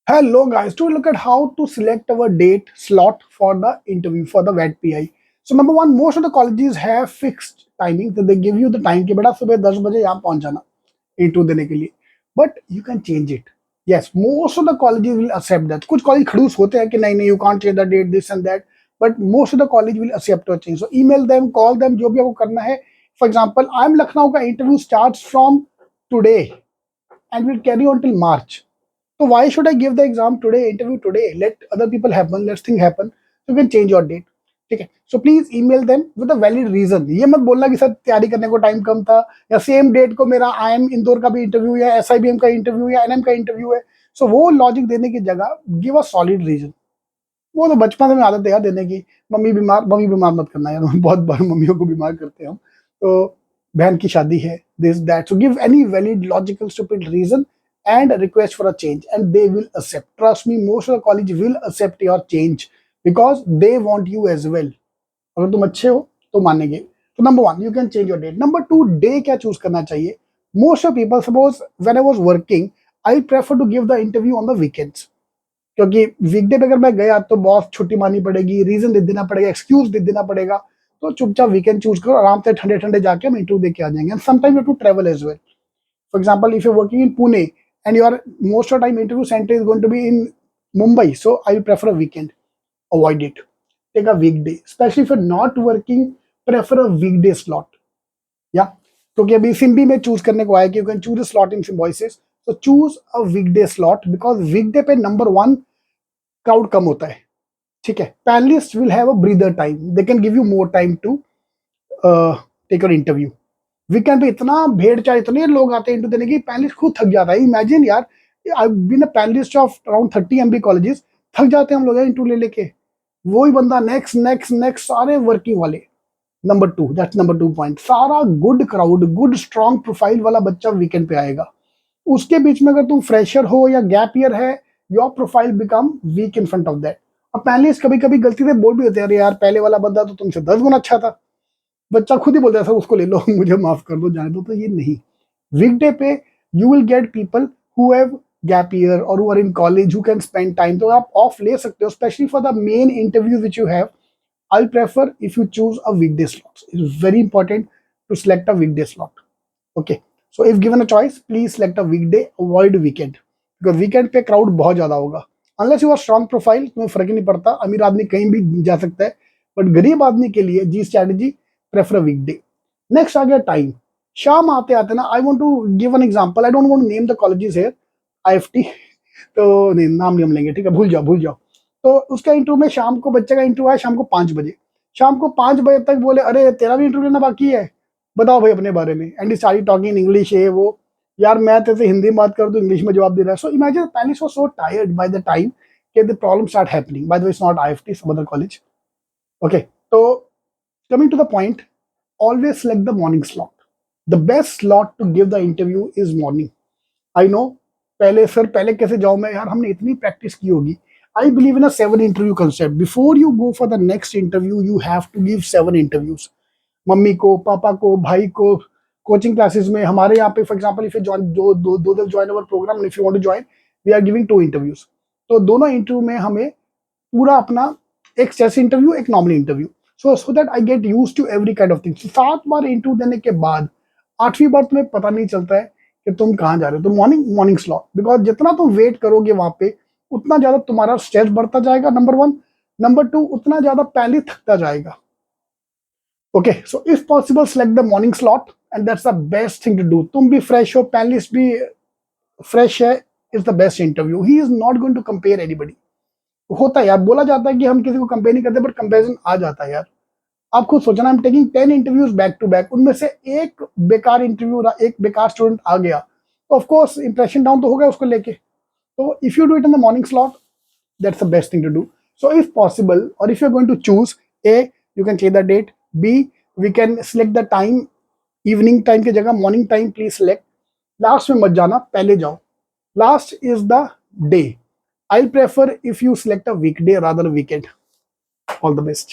Hello guys, to look at how to select our date slot for the interview for the VET PI. So number one, most of the colleges have fixed timing that they give you the time कि बेटा सुबह 10 बजे यहाँ पहुंच जाना interview देने के लिए. But you can change it. Yes, most of the colleges will accept that. कुछ कॉलेज खड़ूस होते हैं कि नहीं नहीं you can't change the date this and that. But most of the college will accept your change. So email them, call them, जो भी आपको करना है. For example, I'm Lucknow का interview starts from today and will carry on till March. So why should I give the exam today, interview today? Let other people happen, let things happen. You can change your date. ठीक है. So please email them with a valid reason. ये मत बोलना कि sir तैयारी करने को time कम था या सेम डेट को मेरा IIM इंदौर का भी इंटरव्यू या SIBM का इंटरव्यू या NM का इंटरव्यू है. सो वो लॉजिक देने की जगह गिव अ सॉलिड रीजन. वो तो बचपन में आदत है यार देने की. मम्मी बीमार मत करना यार. बहुत बार मम्मियों को बीमार करते हैं हम. तो बहन की शादी है, this that. So give any valid logical stupid reason and request for a change and they will accept. Trust me, most of the college will accept your change because they want you as well. अगर तुम अच्छे हो तो मानेंगे. तो number one, you can change your date. Number two, day क्या choose करना चाहिए. Most of people, suppose when I was working, I prefer to give the interview on the weekends. क्योंकि वीकडे पे अगर मैं गया तो बॉस छुट्टी माननी पड़ेगी, रीजन दे देना पड़ेगा, एक्सक्यूज दे देना पड़ेगा. तो चुपचाप वीकेंड चूज करो, आराम से ठंडे ठंडे जाके हम इंटरव्यू दे के आ जाएंगे. And sometime you to travel as well. For example, if you're working in Pune and your most of the time interview center is going to be in Mumbai, so I prefer a weekend. Avoid it. Take a weekday. Especially if you're not working, prefer a weekday slot. Yeah. क्योंकि अभी सिम्बी में choose करने को आया कि you can choose a slot in Symbiosis. So choose a weekday slot because weekday पे number one crowd कम होता है. ठीक है. Panelists will have a breather time. They can give you more time to take your interview. Weekend पे इतना भेड़ चाल, इतने लोग आते हैं इंटरव्यू देने की, पैनलिस्ट खुद थक जाता है. इमेजिन यार, I been a panelist of around 30 MB colleges. थक जाते हैं हम लोग इंटरव्यू ले लेके. वही बंदा नेक्स्ट नेक्स्ट नेक्स्ट, सारे वर्किंग वाले. Number two, that's number two point. सारा good crowd, good strong profile वाला बच्चा वीकेंड पे आएगा. उसके बीच में अगर तुम फ्रेशर हो या गैप ईयर है, your profile become weak in front of that. और पैनलिस्ट कभी कभी गलती से बोल भी होते हैं, अरे यार पहले वाला बंदा तो तुमसे 10 गुना अच्छा था. बच्चा खुद ही बोलता है सर उसको ले लो, मुझे माफ कर दो, जाने दो. तो ये नहीं. वीकडे पे you will get people who have gap year और who are in college, who can spend time. तो आप ऑफ ले सकते हो, specially for the main interview which you have. I prefer if you choose a weekday slot. It is very important to select a weekday slot. Okay, so if given a choice, please select a weekday, avoid weekend. Because weekend पे crowd बहुत ज्यादा होगा. Unless you are strong profile, तुम्हें फर्क ही नहीं पड़ता, अमीर आदमी कहीं भी जा सकता है. बट गरीब आदमी के लिए जी स्ट्रैटेजी, प्रेफर वीकडे. नेक्स्ट आ गया टाइम. शाम आते आते ना, I want to give an example. I don't want to name the colleges here. IFT तो नहीं, नाम नहीं हम लेंगे, ठीक है, भूल जाओ भूल जाओ. तो उसका इंटरव्यू में शाम को, बच्चे का इंटरव्यू है शाम को 5 बजे. शाम को 5 बजे तक बोले अरे तेरा भी इंटरव्यू लेना बाकी है, बताओ भाई अपने बारे में. And start talking in English, है वो. यार मैं तेरे हिंदी में बात कर दूं, इंग्लिश में जवाब दे रहा है. So imagine panelist was so tired by the time कि the problem start happening. By the way, it's not IFT, some other college. Okay, तो coming to the point, always select the morning slot. The best slot to give the interview is morning. I know, पहले कैसे जाऊं मैं यार, हमने इतनी practice की होगी. I believe in a 7 interview concept. Before you go for the next interview, you have to give 7 interviews. Mummy को, पापा को, भाई को, कोचिंग क्लासेस में. हमारे यहाँ पे for example, if you join दो join our program, if you want to join, we are giving 2 interviews. तो दोनों इंटरव्यू में हमें पूरा अपना, एक स्ट्रेस इंटरव्यू, एक normal interview. so that I get used to every kind of thing. So 7 bar interview देने के बाद 8वीं बार तुम्हें पता नहीं चलता है कि तुम कहाँ जा रहे हो. तो मॉर्निंग स्लॉट, बिकॉज जितना तुम वेट करोगे वहां पे, उतना ज्यादा तुम्हारा स्ट्रेस बढ़ता जाएगा, नंबर वन. नंबर टू, उतना ज्यादा पहले थकता जाएगा. Okay, so if possible select the morning slot and that's the best thing to do. तुम भी फ्रेश हो, पैनलिस्ट भी फ्रेश है, is the best interview. He is not going to compare anybody. होता है यार, बोला जाता है कि हम किसी को कंपेयर नहीं करते, बट कंपेरिजन आ जाता है यार. आप खुद सोचना, I am taking 10 interviews back to back, उनमें से एक बेकार इंटरव्यू, एक बेकार स्टूडेंट आ गया, तो ऑफ कोर्स इंप्रेशन डाउन तो होगा उसको लेके. तो if you do it in the morning slot, that's the best thing to do. So if possible, और if you are going to choose, A, you can change the date. B, we can select the time, evening time की जगह morning time please select. Last में मत जाना, पहले जाओ. Last is the day. I'll prefer if you select a weekday rather than a weekend. All the best.